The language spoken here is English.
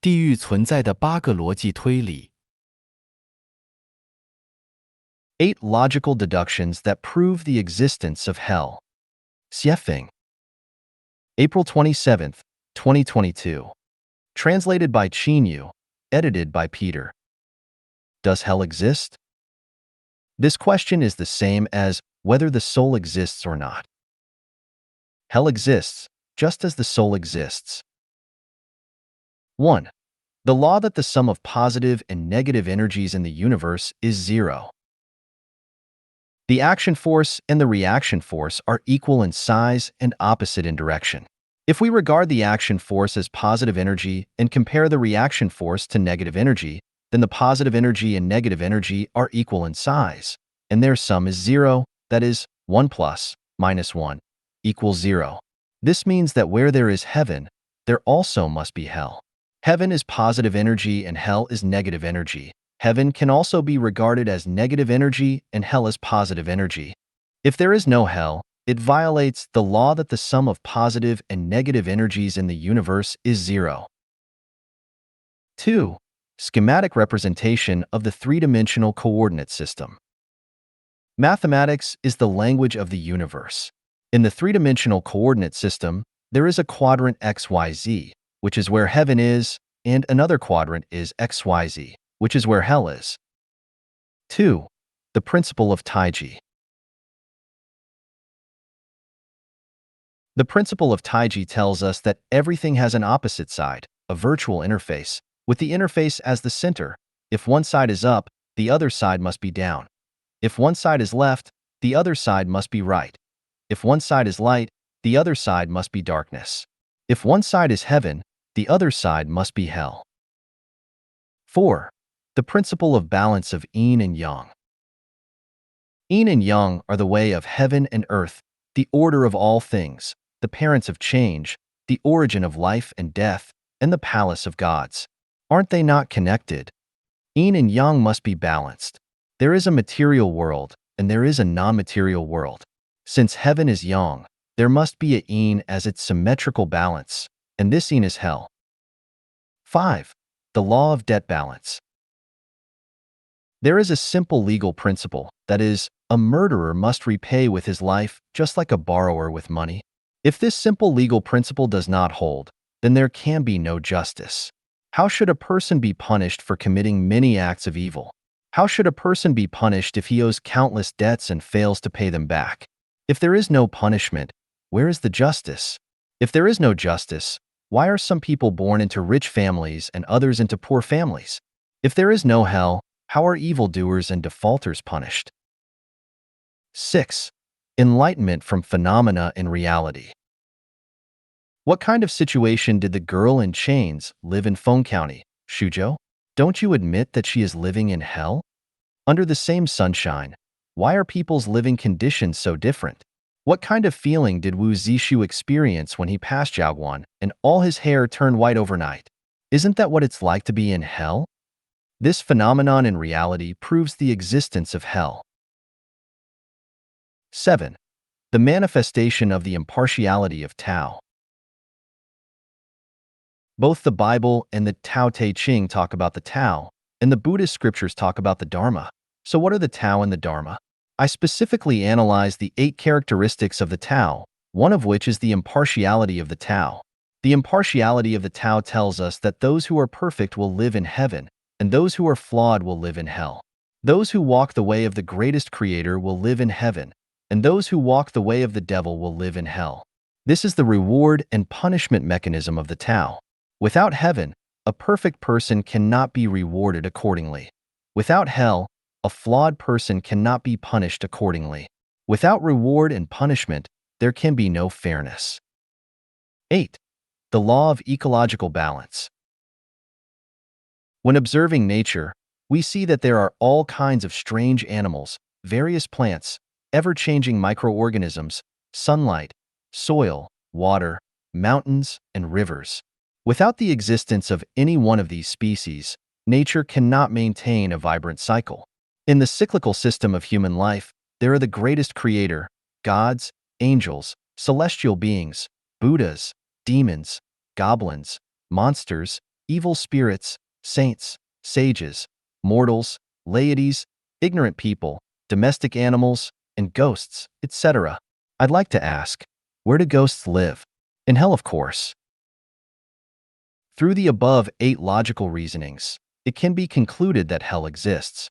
地狱存在的8个逻辑推理。8 logical deductions that prove the existence of hell. Xiefeng. April 27th, 2022. Translated by Qinyu. Edited by Peter. Does hell exist? This question is the same as whether the soul exists or not. Hell exists, just as the soul exists. 1. The law that the sum of positive and negative energies in the universe is zero. The action force and the reaction force are equal in size and opposite in direction. If we regard the action force as positive energy and compare the reaction force to negative energy, then the positive energy and negative energy are equal in size, and their sum is zero, that is, 1 plus minus 1 equals 0. This means that where there is heaven, there also must be hell. Heaven is positive energy and hell is negative energy. Heaven can also be regarded as negative energy and hell as positive energy. If there is no hell, it violates the law that the sum of positive and negative energies in the universe is zero. 2. Schematic representation of the three-dimensional coordinate system. Mathematics is the language of the universe. In the three-dimensional coordinate system, there is a quadrant XYZ, which is where heaven is, and another quadrant is XYZ, which is where hell is. 2. The principle of Taiji. The principle of Taiji tells us that everything has an opposite side, a virtual interface, with the interface as the center. If one side is up, the other side must be down. If one side is left, the other side must be right. If one side is light, the other side must be darkness. If one side is heaven, the other side must be hell. 4. The principle of balance of yin and yang. Yin and yang are the way of heaven and earth, the order of all things, the parents of change, the origin of life and death, and the palace of gods. Aren't they not connected? Yin and yang must be balanced. There is a material world, and there is a non-material world. Since heaven is yang, there must be a yin as its symmetrical balance, and this yin is hell. 5. The law of debt balance. There is a simple legal principle, that is, a murderer must repay with his life just like a borrower with money. If this simple legal principle does not hold, then there can be no justice. How should a person be punished for committing many acts of evil? How should a person be punished if he owes countless debts and fails to pay them back? If there is no punishment, where is the justice? If there is no justice, why are some people born into rich families and others into poor families? If there is no hell, how are evildoers and defaulters punished? 6. Enlightenment from phenomena in reality. What kind of situation did the girl in chains live in Feng County, Shuzhou? Don't you admit that she is living in hell? Under the same sunshine, why are people's living conditions so different? What kind of feeling did Wu Zishu experience when he passed Jiaoguan and all his hair turned white overnight? Isn't that what it's like to be in hell? This phenomenon in reality proves the existence of hell. 7. The manifestation of the impartiality of Tao. Both the Bible and the Tao Te Ching talk about the Tao, and the Buddhist scriptures talk about the Dharma. So what are the Tao and the Dharma? I specifically analyzed the 8 characteristics of the Tao, one of which is the impartiality of the Tao. The impartiality of the Tao tells us that those who are perfect will live in heaven, and those who are flawed will live in hell. Those who walk the way of the greatest creator will live in heaven, and those who walk the way of the devil will live in hell. This is the reward and punishment mechanism of the Tao. Without heaven, a perfect person cannot be rewarded accordingly. Without hell, a flawed person cannot be punished accordingly. Without reward and punishment, there can be no fairness. 8. The law of ecological balance. When observing nature, we see that there are all kinds of strange animals, various plants, ever-changing microorganisms, sunlight, soil, water, mountains, and rivers. Without the existence of any one of these species, nature cannot maintain a vibrant cycle. In the cyclical system of human life, there are the greatest creator, gods, angels, celestial beings, Buddhas, demons, goblins, monsters, evil spirits, saints, sages, mortals, laities, ignorant people, domestic animals, and ghosts, etc. I'd like to ask, where do ghosts live? In hell, of course. Through the above 8 logical reasonings, it can be concluded that hell exists.